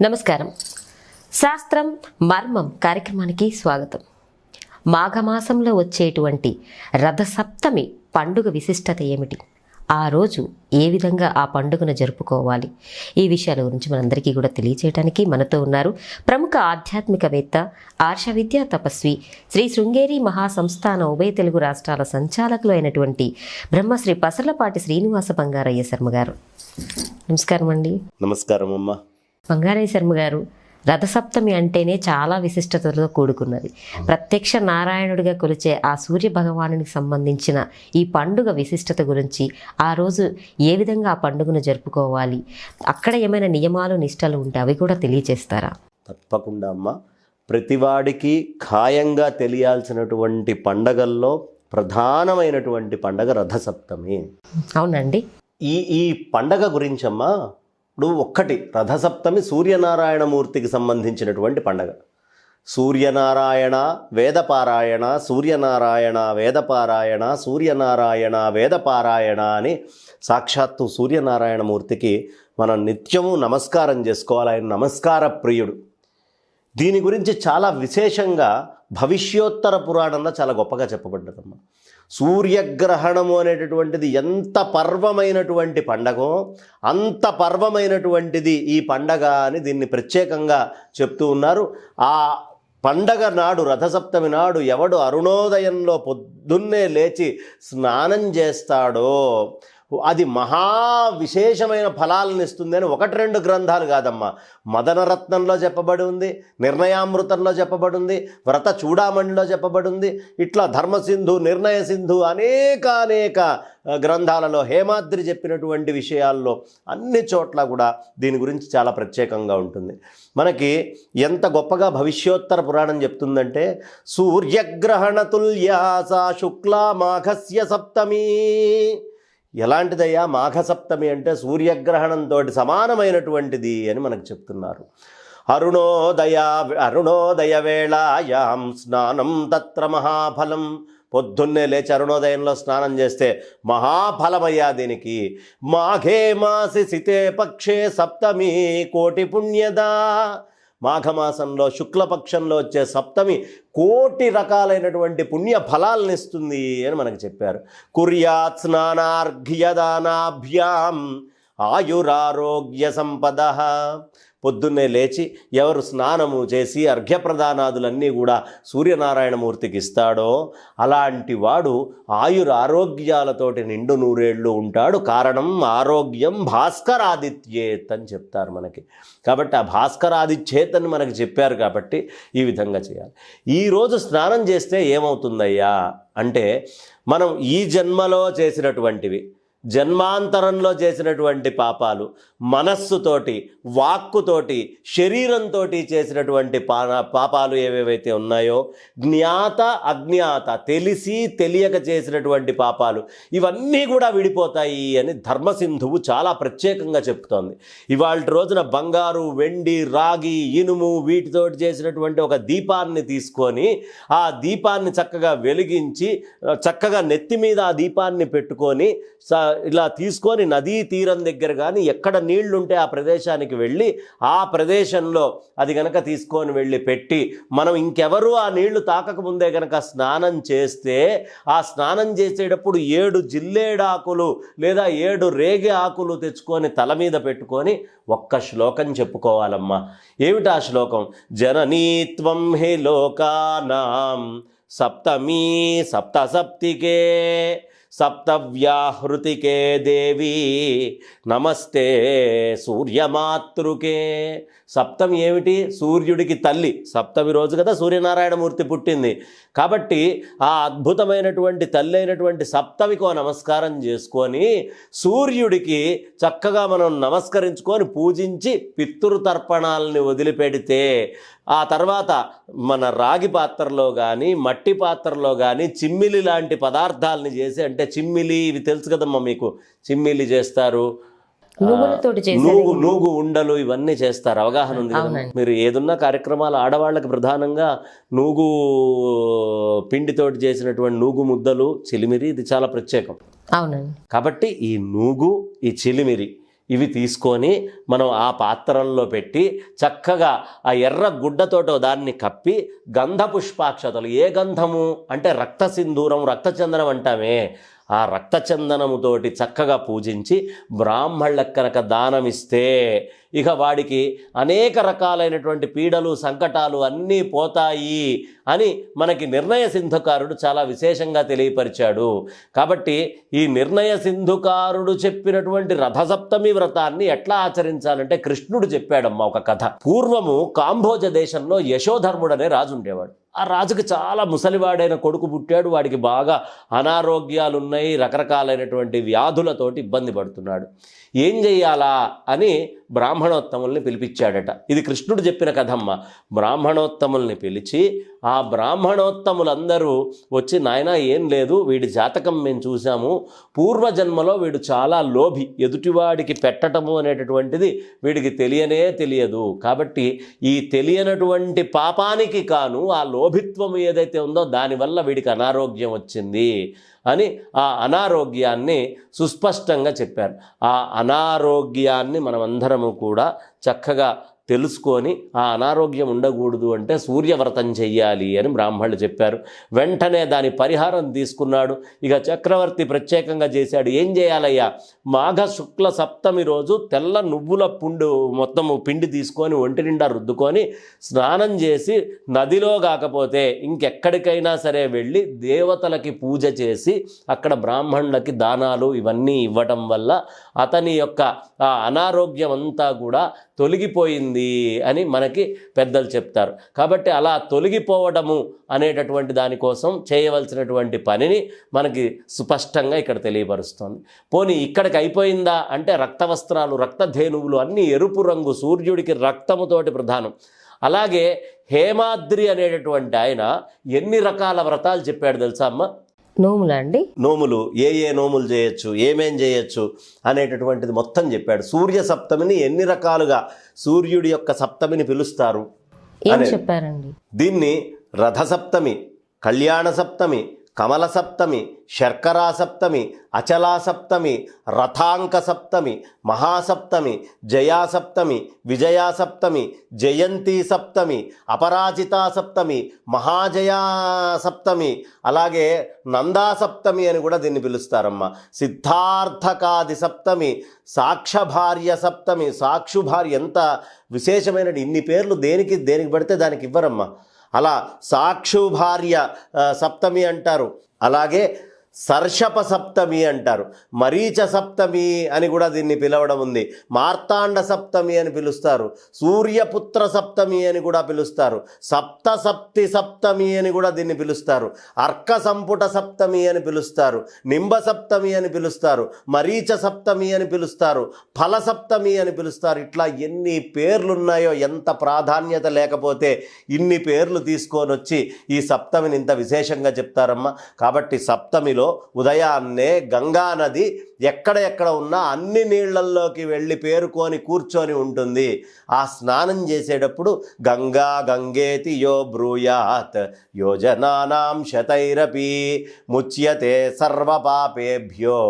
నమస్కారం. శాస్త్రం మర్మం కార్యక్రమానికి స్వాగతం. మాఘమాసంలో వచ్చేటువంటి రథసప్తమి పండుగ విశిష్టత ఏమిటి, ఆ రోజు ఏ విధంగా ఆ పండుగను జరుపుకోవాలి, ఈ విషయాల గురించి మనందరికీ కూడా తెలియచేయడానికి మనతో ఉన్నారు ప్రముఖ ఆధ్యాత్మికవేత్త, ఆర్ష విద్యా తపస్వి, శ్రీ శృంగేరి మహాసంస్థాన ఉభయ తెలుగు రాష్ట్రాల సంచాలకులు అయినటువంటి బ్రహ్మశ్రీ పసర్లపాటి శ్రీనివాస బంగారయ్య శర్మ గారు. నమస్కారం అండి. నమస్కారం అమ్మ. బంగారయ్య శర్మ గారు, రథసప్తమి అంటేనే చాలా విశిష్టతతో కూడుకున్నది. ప్రత్యక్ష నారాయణుడిగా కొలిచే ఆ సూర్య భగవానునికి సంబంధించిన ఈ పండుగ విశిష్టత గురించి, ఆ రోజు ఏ విధంగా ఆ పండుగను జరుపుకోవాలి, అక్కడ ఏమైనా నియమాలు నిష్టలు ఉంటే అవి కూడా తెలియచేస్తారా? తప్పకుండా అమ్మ. ప్రతివాడికి ఖాయంగా తెలియాల్సినటువంటి పండగల్లో ప్రధానమైనటువంటి పండగ రథసప్తమి. అవునండి. ఈ పండగ గురించమ్మా, ఇప్పుడు ఒక్కటి, రథసప్తమి సూర్యనారాయణమూర్తికి సంబంధించినటువంటి పండగ. సూర్యనారాయణ వేదపారాయణ, సూర్యనారాయణ వేదపారాయణ, సూర్యనారాయణ వేదపారాయణ అని సాక్షాత్తు సూర్యనారాయణమూర్తికి మనం నిత్యము నమస్కారం చేసుకోవాలి. ఆయన నమస్కార ప్రియుడు. దీని గురించి చాలా విశేషంగా భవిష్యోత్తర పురాణంలో చాలా గొప్పగా చెప్పబడ్డదమ్మా. సూర్యగ్రహణము అనేటటువంటిది ఎంత పర్వమైనటువంటి పండగో అంత పర్వమైనటువంటిది ఈ పండగ అని దీన్ని ప్రత్యేకంగా చెప్తూ ఉన్నారు. ఆ పండగ నాడు, రథసప్తమి నాడు ఎవడు అరుణోదయంలో పొద్దున్నే లేచి స్నానం చేస్తాడో అది మహా విశేషమైన ఫలాలను ఇస్తుంది అని ఒకటి రెండు గ్రంథాలు కాదమ్మా, మదనరత్నంలో చెప్పబడి ఉంది, నిర్ణయామృతంలో చెప్పబడి ఉంది, వ్రత చూడామణిలో చెప్పబడి ఉంది, ఇట్లా ధర్మసింధు, నిర్ణయ సింధు అనేక గ్రంథాలలో, హేమాద్రి చెప్పినటువంటి విషయాల్లో అన్ని చోట్ల కూడా దీని గురించి చాలా ప్రత్యేకంగా ఉంటుంది. మనకి ఎంత గొప్పగా భవిష్యోత్తర పురాణం చెప్తుందంటే, సూర్యగ్రహణ తుల్యాసా శుక్లా మాఘస్య సప్తమి. ఎలాంటిదయ్యా మాఘసప్తమి అంటే? సూర్యగ్రహణంతో సమానమైనటువంటిది అని మనకు చెప్తున్నారు. అరుణోదయ వేళాయాం స్నానం తత్ర మహాఫలం. పొద్దున్నే లేచి అరుణోదయంలో స్నానం చేస్తే మహాఫలమయ్యా దీనికి. మాఘే మాసి సితే పక్షే సప్తమి కోటి పుణ్యదా. మాఘమాసంలో శుక్లపక్షంలో వచ్చే సప్తమి కోటి రకాలైనటువంటి పుణ్య ఫలాలను ఇస్తుంది అని మనకు చెప్పారు. కుర్యాత్ స్నానార్ఘ్యదానాభ్యాం ఆయురారోగ్య సంపద. పొద్దున్నే లేచి ఎవరు స్నానము చేసి అర్ఘ్యప్రదానాదులన్నీ కూడా సూర్యనారాయణమూర్తికి ఇస్తాడో అలాంటి వాడు ఆయురారోగ్యాలతోటి నిండు నూరేళ్ళు ఉంటాడు. కారణం ఆరోగ్యం భాస్కరాదిత్యేత్ అని చెప్తారు మనకి. కాబట్టి ఆ భాస్కరాదిత్యేత్ అని మనకి చెప్పారు కాబట్టి ఈ విధంగా చేయాలి. ఈరోజు స్నానం చేస్తే ఏమవుతుందయ్యా అంటే, మనం ఈ జన్మలో చేసినటువంటివి, జన్మాంతరంలో చేసినటువంటి పాపాలు, మనస్సుతోటి, వాక్కుతోటి, శరీరంతో చేసినటువంటి పాపాలు ఏవేవైతే ఉన్నాయో, జ్ఞాత అజ్ఞాత, తెలిసి తెలియక చేసినటువంటి పాపాలు, ఇవన్నీ కూడా విడిపోతాయి అని ధర్మసింధువు చాలా ప్రత్యేకంగా చెప్తోంది. ఇవాళ రోజున బంగారు, వెండి, రాగి, ఇనుము వీటితోటి చేసినటువంటి ఒక దీపాన్ని తీసుకొని ఆ దీపాన్ని చక్కగా వెలిగించి, చక్కగా నెత్తి మీద ఆ దీపాన్ని పెట్టుకొని ఇలా తీసుకొని నదీ తీరం దగ్గర కానీ ఎక్కడ నీళ్లుంటే ఆ ప్రదేశానికి వెళ్ళి ఆ ప్రదేశంలో అది గనక తీసుకొని వెళ్ళి పెట్టి, మనం ఇంకెవరూ ఆ నీళ్లు తాకకముందే గనక స్నానం చేస్తే, ఆ స్నానం చేసేటప్పుడు 7 జిల్లేడాకులు లేదా 7 రేగి ఆకులు తెచ్చుకొని తల మీద పెట్టుకొని ఒక్క శ్లోకం చెప్పుకోవాలమ్మా. ఏమిటా శ్లోకం? జననీత్వం హి లోకానాం సప్తమీ సప్తసప్తికే సప్తవ్యాహృతికే దేవి నమస్తే సూర్యమాతృకే. సప్తమి ఏమిటి? సూర్యుడికి తల్లి. సప్తమి రోజు కదా సూర్యనారాయణమూర్తి పుట్టింది. కాబట్టి ఆ అద్భుతమైనటువంటి తల్లి అయినటువంటి సప్తమికో నమస్కారం చేసుకొని సూర్యుడికి చక్కగా మనం నమస్కరించుకొని పూజించి పితృతర్పణాలని వదిలిపెడితే, ఆ తర్వాత మన రాగి పాత్రలో కానీ మట్టి పాత్రలో కానీ చిమ్మిలి లాంటి పదార్థాలని చేసి, అంటే చిమ్మిలి ఇవి తెలుసు కదమ్మా మీకు, చిమ్మిలి చేస్తారు, నూగు ఉండలు ఇవన్నీ చేస్తారు, అవగాహన ఉంది కదా మీరు. ఏదున్న కార్యక్రమాలు ఆడవాళ్ళకి ప్రధానంగా నూగు పిండితోటి చేసినటువంటి నూగు ముద్దలు, చిలిమిరి, ఇది చాలా ప్రత్యేకం. అవునండి. కాబట్టి ఈ నూగు, ఈ చిలిమిరి ఇవి తీసుకొని మనం ఆ పాత్రల్లో పెట్టి చక్కగా ఆ ఎర్ర గుడ్డతోటో దాన్ని కప్పి గంధ పుష్పాక్షతలు, ఏ గంధము అంటే రక్త సింధూరం, రక్తచందనం అంటామే, ఆ రక్తచందనముతోటి చక్కగా పూజించి బ్రాహ్మణులకు కనుక దానమిస్తే ఇక వాడికి అనేక రకాలైనటువంటి పీడలు సంకటాలు అన్నీ పోతాయి అని మనకి నిర్ణయ సింధుకారుడు చాలా విశేషంగా తెలియపరిచాడు. కాబట్టి ఈ నిర్ణయ సింధుకారుడు చెప్పినటువంటి రథసప్తమి వ్రతాన్ని ఎట్లా ఆచరించాలంటే కృష్ణుడు చెప్పాడమ్మా ఒక కథ. పూర్వము కాంబోజ దేశంలో యశోధర్ముడు అనే రాజు ఉండేవాడు. ఆ రాజుకి చాలా ముసలివాడైన కొడుకు పుట్టాడు. వాడికి బాగా అనారోగ్యాలు ఉన్నాయి, రకరకాలైనటువంటి వ్యాధులతోటి ఇబ్బంది పడుతున్నాడు. ఏం చెయ్యాలా అని బ్రాహ్మణోత్తముల్ని పిలిపించాడట. ఇది కృష్ణుడు చెప్పిన కథమ్మ. బ్రాహ్మణోత్తముల్ని పిలిచి ఆ బ్రాహ్మణోత్తములందరూ వచ్చి, నాయన ఏం లేదు, వీడి జాతకం మేము చూసాము, పూర్వజన్మలో వీడు చాలా లోభి, ఎదుటివాడికి పెట్టటము అనేటటువంటిది వీడికి తెలియదు. కాబట్టి ఈ తెలియనటువంటి పాపానికి కాను ఆ లోభిత్వము ఏదైతే ఉందో దానివల్ల వీడికి అనారోగ్యం వచ్చింది అని ఆ అనారోగ్యాన్ని సుస్పష్టంగా చెప్పారు. ఆ అనారోగ్యాన్ని మనమందరము కూడా చక్కగా తెలుసుకొని ఆ అనారోగ్యం ఉండకూడదు అంటే సూర్యవ్రతం చెయ్యాలి అని బ్రాహ్మణులు చెప్పారు. వెంటనే దాని పరిహారం తీసుకున్నాడు. ఇక చక్రవర్తి ప్రత్యేకంగా చేశాడు. ఏం చేయాలయ్యా, మాఘ శుక్ల సప్తమి రోజు తెల్ల నువ్వుల మొత్తము పిండి తీసుకొని ఒంటి నిండా రుద్దుకొని స్నానం చేసి నదిలో కాకపోతే ఇంకెక్కడికైనా సరే వెళ్ళి దేవతలకి పూజ చేసి అక్కడ బ్రాహ్మణులకి దానాలు ఇవన్నీ ఇవ్వటం వల్ల అతని యొక్క ఆ అనారోగ్యం అంతా కూడా తొలగిపోయింది అని మనకి పెద్దలు చెప్తారు. కాబట్టి అలా తొలగిపోవడము అనేటటువంటి దానికోసం చేయవలసినటువంటి పనిని మనకి స్పష్టంగా ఇక్కడ తెలియపరుస్తోంది. పోనీ ఇక్కడికి అయిపోయిందా అంటే రక్తవస్త్రాలు, రక్తధేనువులు అన్నీ ఎరుపు రంగు, సూర్యుడికి రక్తముతోటి ప్రధానం. అలాగే హేమాద్రి అనేటటువంటి ఆయన ఎన్ని రకాల వ్రతాలు చెప్పాడు తెలుసా అమ్మ? నోములా అండి? నోములు, ఏ నోములు చేయొచ్చు, ఏమేం చేయొచ్చు అనేటటువంటిది మొత్తం చెప్పాడు. సూర్య సప్తమిని ఎన్ని రకాలుగా సూర్యుడి యొక్క సప్తమిని పిలుస్తారు ఏం చెప్పారండి? దీన్ని రథసప్తమి, కళ్యాణ సప్తమి, కమల సప్తమి, శర్కరా సప్తమి, అచలా సప్తమి, రథాంక సప్తమి, మహాసప్తమి, జయా సప్తమి, విజయా సప్తమి, జయంతి సప్తమి, అపరాజితా సప్తమి, మహాజయా సప్తమి, అలాగే నందా సప్తమి అని కూడా దీన్ని పిలుస్తారమ్మా. సిద్ధార్థకాది సప్తమి, సాక్షభార్య సప్తమి. సాక్షుభార్య ఎంత విశేషమైన ఇన్ని పేర్లు దేనికి పడితే దానికి ఇవ్వరమ్మా. అలా సాక్షుభార్య సప్తమి అంటారు. అలాగే సర్షప సప్తమి అంటారు. మరీచ సప్తమి అని కూడా దీన్ని పిలవడం ఉంది. మార్తాండ సప్తమి అని పిలుస్తారు. సూర్యపుత్ర సప్తమి అని కూడా పిలుస్తారు. సప్తసప్తి సప్తమి అని కూడా దీన్ని పిలుస్తారు. అర్క సంపుట సప్తమి అని పిలుస్తారు. నింబ సప్తమి అని పిలుస్తారు. మరీచ సప్తమి అని పిలుస్తారు. ఫల సప్తమి అని పిలుస్తారు. ఇట్లా ఎన్ని పేర్లున్నాయో, ఎంత ప్రాధాన్యత లేకపోతే ఇన్ని పేర్లు తీసుకొని వచ్చి ఈ సప్తమిని ఇంత విశేషంగా చెప్తారమ్మా. కాబట్టి సప్తమిలో ఉదయాన్నే గంగా నది ఎక్కడ ఉన్నా అన్ని నీళ్లల్లోకి వెళ్ళి పేరుకొని కూర్చొని ఉంటుంది. ఆ స్నానం చేసేటప్పుడు గంగా గంగేతి యో బ్రూయాత్ యోజనానాం శతైరపి ముచ్యతే సర్వపాపేభ్యో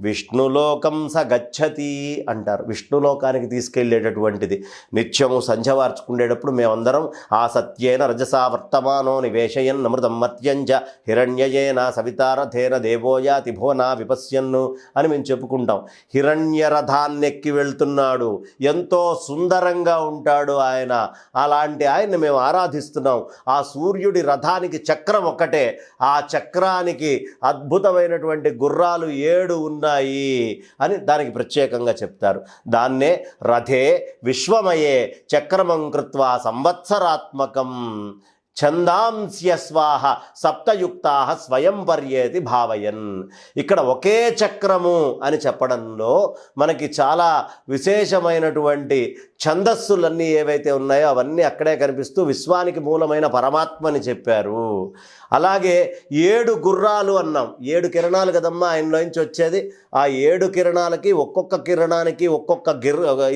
విష్ణులోకం స గచ్చతి అంటారు. విష్ణులోకానికి తీసుకెళ్ళేటటువంటిది. నిత్యము సంధ్య వార్చుకునేటప్పుడు మేమందరం ఆ సత్యేన రజసా వర్తమానో నివేశయన్ అమృతం మత్యంజ హిరణ్యయేన సవితారథేన దేవోయాతి భువనా విపశ్యన్ను అని మేము చెప్పుకుంటాం. హిరణ్యరథాన్నెక్కి వెళ్తున్నాడు, ఎంతో సుందరంగా ఉంటాడు ఆయన. అలాంటి ఆయన్ని మేము ఆరాధిస్తున్నాం. ఆ సూర్యుడి రథానికి చక్రం ఒక్కటే, ఆ చక్రానికి అద్భుతమైనటువంటి గుర్రాలు 7 ఉన్నాయి అని దానికి ప్రత్యేకంగా చెప్తారు. దాన్నే రథే విశ్వమయే చక్రమం కృత్వా సంవత్సరాత్మకం ఛందాంస్య స్వాహ సప్తయుక్తా స్వయం పర్యేతి భావయన్. ఇక్కడ ఒకే చక్రము అని చెప్పడంలో మనకి చాలా విశేషమైనటువంటి ఛందస్సులన్నీ ఏవైతే ఉన్నాయో అవన్నీ అక్కడే కనిపిస్తూ విశ్వానికి మూలమైన పరమాత్మని చెప్పారు. అలాగే 7 గుర్రాలు అన్నాం. 7 కిరణాలు కదమ్మా ఆయనలోంచి వచ్చేది. ఆ 7 కిరణాలకి ఒక్కొక్క కిరణానికి ఒక్కొక్క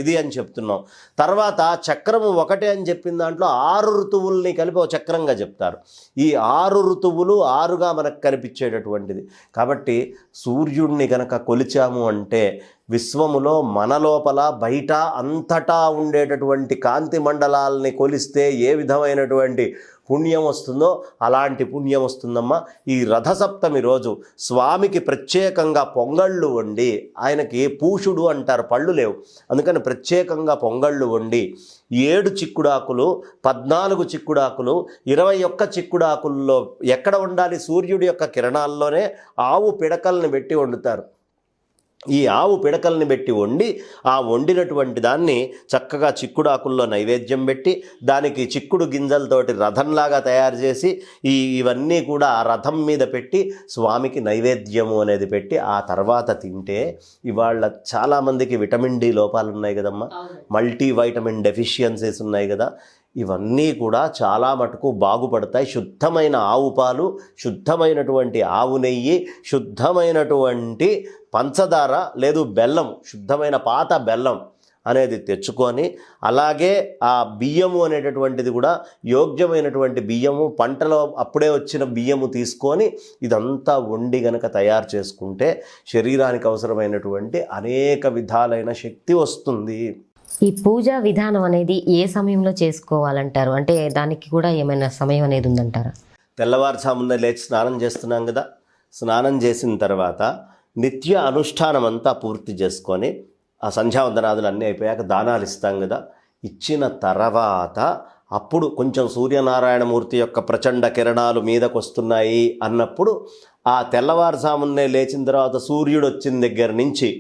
ఇది అని చెప్తున్నాం. తర్వాత చక్రము ఒకటే అని చెప్పిన దాంట్లో 6 ఋతువుల్ని కలిపి ఒక చక్రంగా చెప్తారు. ఈ 6 ఋతువులు 6గా మనకు కనిపించేటటువంటిది. కాబట్టి సూర్యుడిని గనక కొలిచాము అంటే విశ్వములో మన లోపల బయట అంతటా ఉండేటటువంటి కాంతి మండలాల్ని కొలిస్తే ఏ విధమైనటువంటి పుణ్యం వస్తుందో అలాంటి పుణ్యం వస్తుందమ్మా. ఈ రథసప్తమి రోజు స్వామికి ప్రత్యేకంగా పొంగళ్ళు వండి, ఆయనకి పూషుడు అంటారు, పళ్ళు లేవు, అందుకని ప్రత్యేకంగా పొంగళ్ళు వండి 7 చిక్కుడాకులు, 14 చిక్కుడాకులు, 21 చిక్కుడాకుల్లో ఎక్కడ వండాలి? సూర్యుడి యొక్క కిరణాల్లోనే ఆవు పిడకల్ని పెట్టి వండుతారు. ఈ ఆవు పిడకల్ని పెట్టి వండి, ఆ వండినటువంటి దాన్ని చక్కగా చిక్కుడాకుల్లో నైవేద్యం పెట్టి, దానికి చిక్కుడు గింజలతోటి రథంలాగా తయారు చేసి ఇవన్నీ కూడా ఆ రథం మీద పెట్టి స్వామికి నైవేద్యము అనేది పెట్టి ఆ తర్వాత తింటే, ఇవాళ చాలామందికి విటమిన్ డి లోపాలు ఉన్నాయి కదమ్మా, మల్టీ వైటమిన్ డెఫిషియన్సీస్ ఉన్నాయి కదా, ఇవన్నీ కూడా చాలా మటుకు బాగుపడతాయి. శుద్ధమైన ఆవు పాలు, శుద్ధమైనటువంటి ఆవు నెయ్యి, శుద్ధమైనటువంటి పంచదార లేదు బెల్లం, శుద్ధమైన పాత బెల్లం అనేది తెచ్చుకొని, అలాగే ఆ బియ్యము అనేటటువంటిది కూడా యోగ్యమైనటువంటి బియ్యము, పంటలో అప్పుడే వచ్చిన బియ్యము తీసుకొని ఇదంతా వండి గనక తయారు చేసుకుంటే శరీరానికి అవసరమైనటువంటి అనేక విధాలైన శక్తి వస్తుంది. ఈ పూజా విధానం అనేది ఏ సమయంలో చేసుకోవాలంటారు? అంటే దానికి కూడా ఏమైనా సమయం అనేది ఉందంటారా? తెల్లవారుజామున లేచి స్నానం చేస్తున్నాం కదా, స్నానం చేసిన తర్వాత నిత్య అనుష్ఠానం అంతా పూర్తి చేసుకొని ఆ సంధ్యావందనాదులు అన్నీ అయిపోయాక దానాలు ఇస్తాం కదా, ఇచ్చిన తర్వాత అప్పుడు కొంచెం సూర్యనారాయణమూర్తి యొక్క ప్రచండ కిరణాలు మీదకు వస్తున్నాయి అన్నప్పుడు ఆ తెల్లవారుజామునే లేచిన తర్వాత సూర్యుడు వచ్చిన దగ్గర నుంచి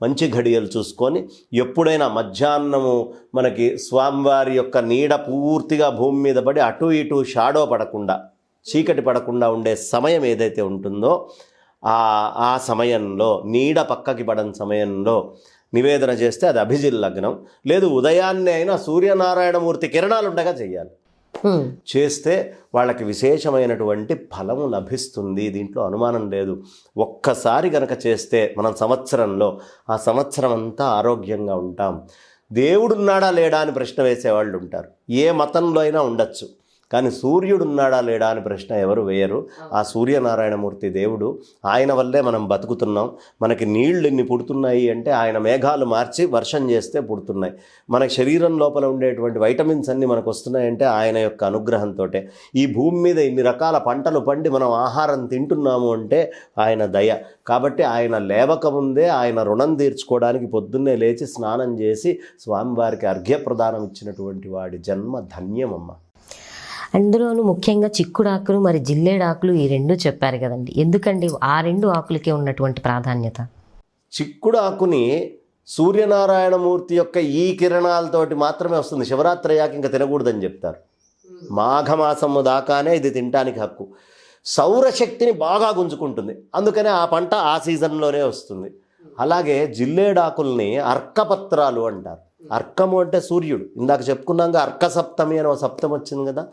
మంచి ఘడియలు చూసుకొని, ఎప్పుడైనా మధ్యాహ్నము మనకి స్వామివారి యొక్క నీడ పూర్తిగా భూమి మీద పడి అటు ఇటు షాడో పడకుండా, చీకటి పడకుండా ఉండే సమయం ఏదైతే ఉంటుందో ఆ సమయంలో, నీడ పక్కకి పడని సమయంలో నివేదన చేస్తే అది అభిజిల్ లగ్నం. లేదు ఉదయాన్నే అయినా సూర్యనారాయణమూర్తి కిరణాలు ఉండగా చేయాలి. చేస్తే వాళ్ళకి విశేషమైనటువంటి ఫలము లభిస్తుంది, దీంట్లో అనుమానం లేదు. ఒక్కసారి గనక చేస్తే మనం సంవత్సరంలో ఆ సంవత్సరం అంతా ఆరోగ్యంగా ఉంటాం. దేవుడున్నాడా లేడా అని ప్రశ్న వేసేవాళ్ళు ఉంటారు. ఏ మతంలో అయినా ఉండొచ్చు, కానీ సూర్యుడున్నాడా లేడా అని ప్రశ్న ఎవరు వేయరు. ఆ సూర్యనారాయణమూర్తి దేవుడు, ఆయన వల్లే మనం బతుకుతున్నాం. మనకి నీళ్ళు ఎన్ని పుడుతున్నాయి అంటే ఆయన మేఘాలు మార్చి వర్షం చేస్తే పుడుతున్నాయి. మన శరీరం లోపల ఉండేటువంటి వైటమిన్స్ అన్నీ మనకు వస్తున్నాయంటే ఆయన యొక్క అనుగ్రహంతో. ఈ భూమి మీద ఇన్ని రకాల పంటలు పండి మనం ఆహారం తింటున్నాము అంటే ఆయన దయ. కాబట్టి ఆయన లేవకముందే ఆయన రుణం తీర్చుకోవడానికి పొద్దున్నే లేచి స్నానం చేసి స్వామివారికి అర్ఘ్యప్రదానం ఇచ్చినటువంటి వాడి జన్మ ధన్యమమ్మ. అందులోనూ ముఖ్యంగా చిక్కుడాకులు మరి జిల్లేడాకులు ఈ రెండు చెప్పారు కదండి, ఎందుకండి ఆ 2 ఆకులకే ఉన్నటువంటి ప్రాధాన్యత? చిక్కుడు ఆకుని సూర్యనారాయణమూర్తి యొక్క ఈ కిరణాలతోటి మాత్రమే వస్తుంది. శివరాత్రి అయ్యాక ఇంకా తినకూడదని చెప్తారు. మాఘమాసము దాకానే ఇది తినడానికి హక్కు. సౌరశక్తిని బాగా గుంజుకుంటుంది, అందుకనే ఆ పంట ఆ సీజన్లోనే వస్తుంది. అలాగే జిల్లేడాకుల్ని అర్కపత్రాలు అంటారు. అర్కము అంటే సూర్యుడు. ఇందాక చెప్పుకున్నాక అర్క సప్తమి అని ఒక సప్తం వచ్చింది కదా.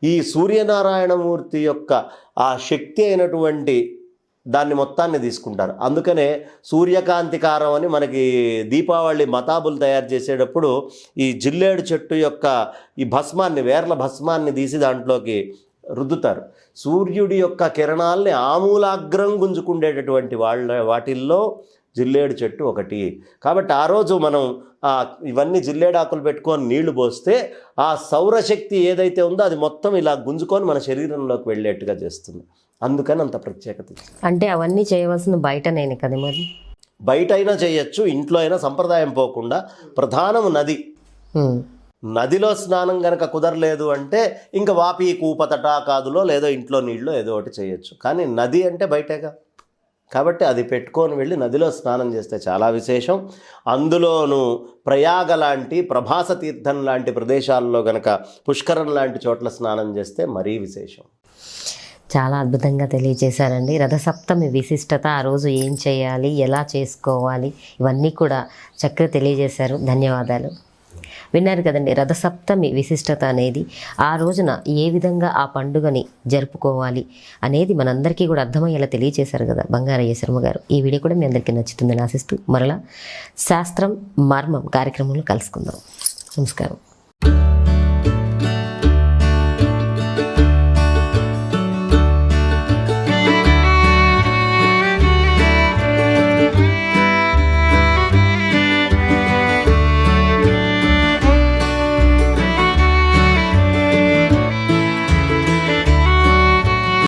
ఈ సూర్యనారాయణమూర్తి యొక్క ఆ శక్తి అయినటువంటి దాన్ని మొత్తాన్ని తీసుకుంటారు. అందుకనే సూర్యకాంతికారం అని మనకి దీపావళి మతాబులు తయారు చేసేటప్పుడు ఈ జిల్లేడు చెట్టు యొక్క ఈ భస్మాన్ని, వేర్ల భస్మాన్ని తీసి దాంట్లోకి రుద్దుతారు. సూర్యుడి యొక్క కిరణాల్ని ఆమూలాగ్రం గుంజుకుండేటటువంటి వాటిల్లో జిల్లేడు చెట్టు ఒకటి. కాబట్టి ఆ రోజు మనం ఇవన్నీ జిల్లేడాకులు పెట్టుకొని నీళ్లు పోస్తే ఆ సౌరశక్తి ఏదైతే ఉందో అది మొత్తం ఇలా గుంజుకొని మన శరీరంలోకి వెళ్ళేట్టుగా చేస్తుంది. అందుకని అంత ప్రత్యేకత. అంటే అవన్నీ చేయవలసిన బయటనే కదా, మరి బయట అయినా చేయొచ్చు, ఇంట్లో అయినా సంప్రదాయం పోకుండా. ప్రధానం నది. నదిలో స్నానం గనక కుదరలేదు అంటే ఇంకా వాపి కూప తటాకాదులో లేదో ఇంట్లో నీళ్ళు ఏదో ఒకటి చేయొచ్చు. కానీ నది అంటే బయటేగా, కాబట్టి అది పెట్టుకొని వెళ్ళి నదిలో స్నానం చేస్తే చాలా విశేషం. అందులోనూ ప్రయాగ లాంటి, ప్రభాస తీర్థం లాంటి ప్రదేశాల్లో గనక, పుష్కరం లాంటి చోట్ల స్నానం చేస్తే మరీ విశేషం. చాలా అద్భుతంగా తెలియజేశారండి. రథసప్తమి విశిష్టత, ఆ రోజు ఏం చేయాలి, ఎలా చేసుకోవాలి, ఇవన్నీ కూడా చక్కగా తెలియజేశారు. ధన్యవాదాలు. విన్నారు కదండి, రథసప్తమి విశిష్టత అనేది, ఆ రోజున ఏ విధంగా ఆ పండుగని జరుపుకోవాలి అనేది మనందరికీ కూడా అర్థమయ్యేలా తెలియజేశారు కదా బంగారయ్య శర్మ గారు. ఈ వీడియో కూడా మీ అందరికీ నచ్చుతుందని ఆశిస్తూ మరలా శాస్త్రం మర్మం కార్యక్రమంలో కలుసుకుందాం. నమస్కారం.